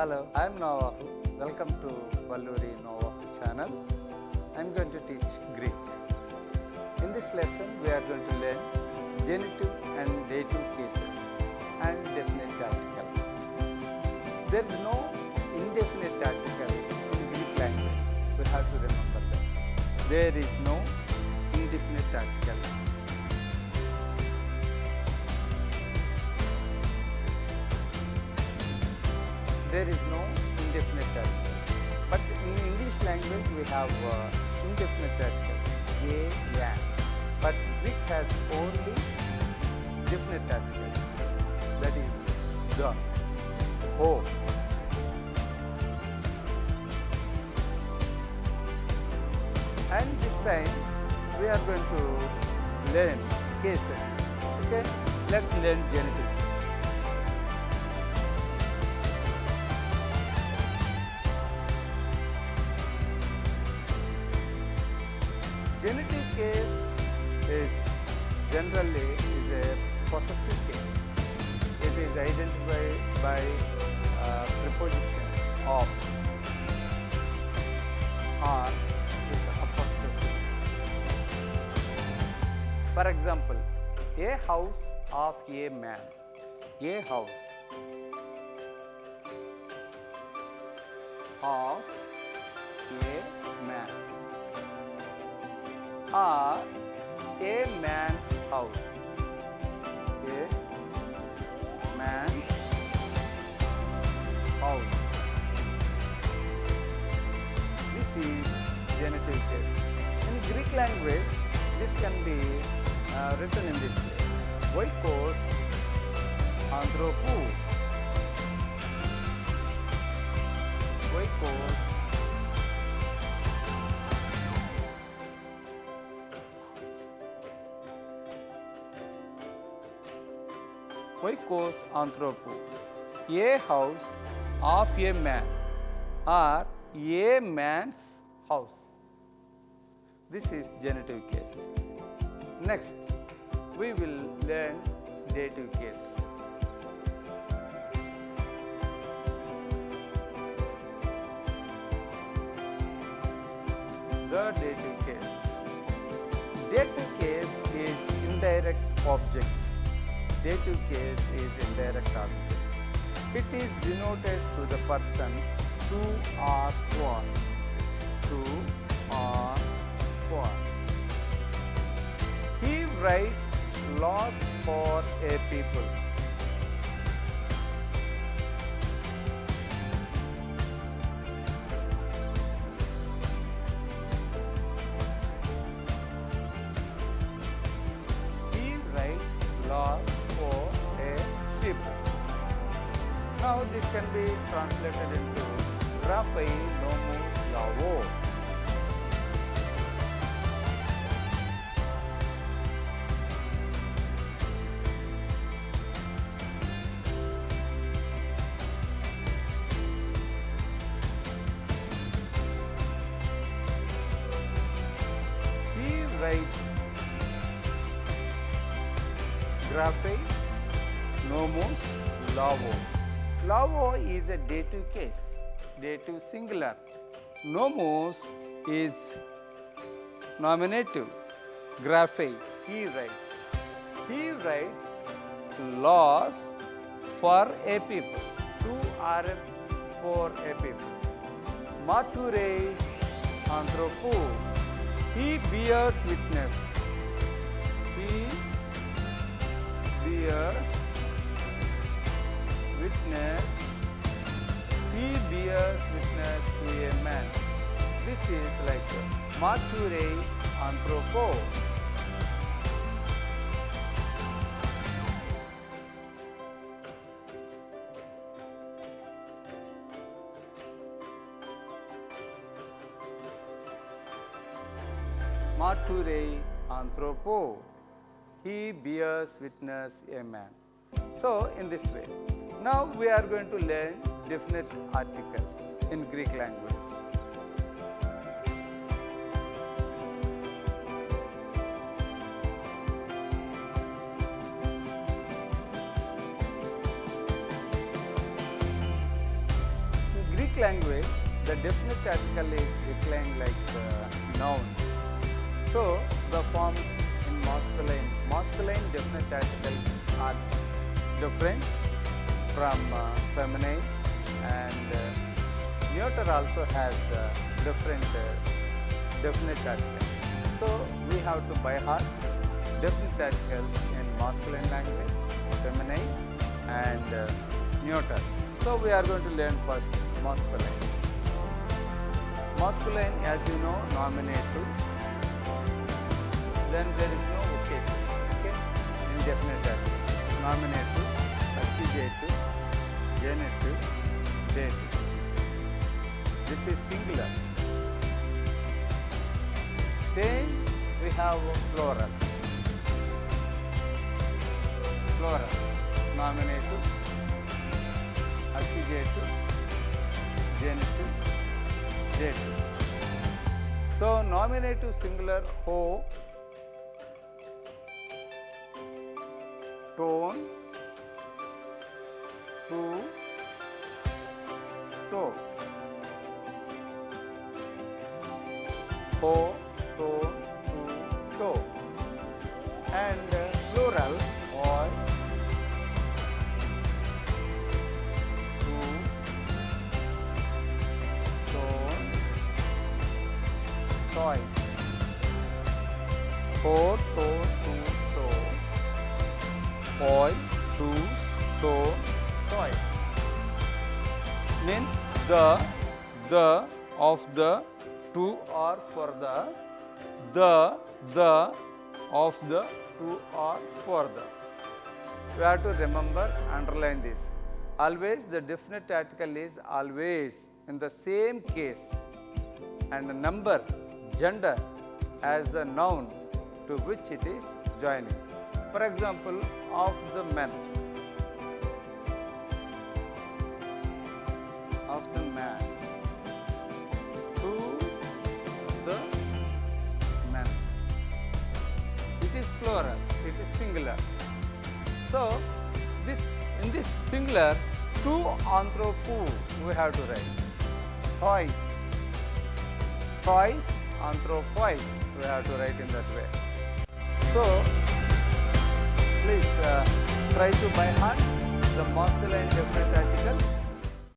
Hello, I am Novahu. Welcome to Valluri Novahu channel. I am going to teach Greek. In this lesson, we are going to learn genitive and dative cases and definite article. There is no indefinite article in Greek language. We have to remember that. There is no indefinite article. There is no indefinite article. But in English language we have indefinite article, ye, yan. But Greek has only definite articles, that is the, ho. And this time we are going to learn cases. Okay, let's learn genitive. Genitive case is generally a possessive case. It is identified by preposition of or with apostrophe. For example, a house of a man. A house of a man. Or a man's house. A man's house. This is genitive case. In Greek language, this can be written in this way. Oikos anthropou. Oikos Oikos anthropou, a house of a man or a man's house. This is genitive case. Next, we will learn dative case. The dative case. Dative case is indirect object. Dative case is indirect object. It is denoted to the person to or for. To or for. He writes laws for a people. He writes laws for a people. Now this can be translated into graphi nomos lavo. He writes graphi nomos lavo. Lavo is a dative case, dative singular. Nomos is nominative. Graphi, he writes. He writes laws for a people, to or for a people. Mature anthropou, he bears witness. He bears witness. He bears witness to a man. This is like mature anthropou. Mature anthropou. He bears witness a man. So, in this way. Now, we are going to learn definite articles in Greek language. Greek language, the definite article is declined like noun. So the forms in masculine definite articles are different from feminine, and neuter also has different definite articles. So we have to by heart definite articles in masculine language, feminine and neuter. So we are going to learn first masculine. Masculine, as you know, nominative. Then there is no vocative. Okay, indefinite article. Nominative, accusative, genitive, dative. This is singular. Same we have plural. Plural, nominative, accusative, genitive, dative. So nominative singular ho, tone, to, toe. Ho, tone, to, toe. And plural or to, tone, toys. Ho, to, toe. Toy, to, toe, toys. Means the of the, to or for the of the, to or for the. You have to remember, underline this. Always the definite article is always in the same case and the number, gender as the noun to which it is joining. For example, of the men. Of the man. To the men. It is plural, it is singular. So, in this singular, to anthropo we have to write. Toys, anthropois we have to write in that way. So, please try to by heart the masculine definite articles